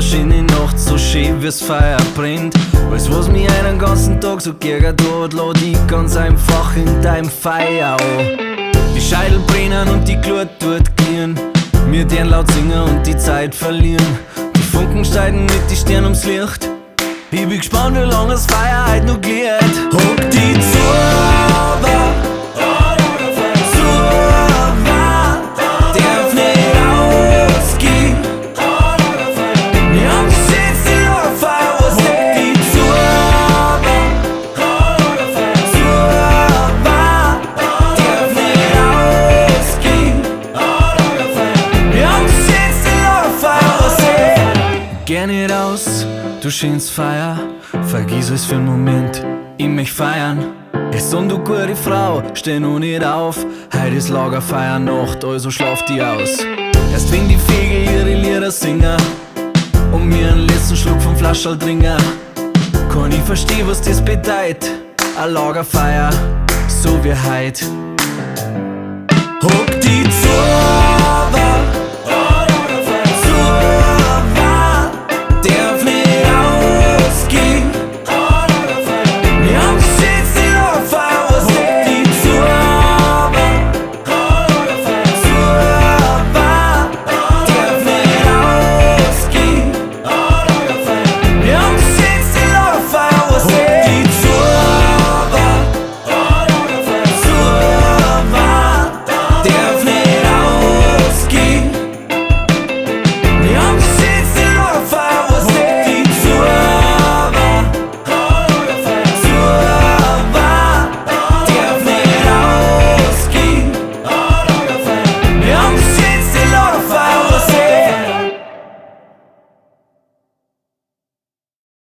wahrscheinlich Nacht so schön wie's Feuer brennt. Alles was mich einen ganzen Tag so geärgert hat, lad ich ganz einfach in deinem Feuer an. Die Scheitel brennen und die Glut tut glühen, wir den laut singen und die Zeit verlieren. Die Funken steigen mit die Stirn ums Licht, ich bin gespannt wie lange das Feuer heute noch glied. Hock die Zauber, darf nicht ausgehen. Wir haben gesetzt in Lagerfeuer, was hock die Zauber, darf nicht ausgehen. Wir haben gesetzt in Lagerfeuer, was geh nicht aus, du scheinst Feier, vergiss es für einen Moment, ich möcht feiern. Es und du gute Frau, steh noch nicht auf, heut ist Lagerfeuernacht, also schlaf die aus. Erst wenn die Vögel ihre Lieder singen und mir einen letzten Schluck vom Flascherl trinken, kann ich verstehen, was das bedeutet, ein Lagerfeuer, so wie heut. Hock die Zunge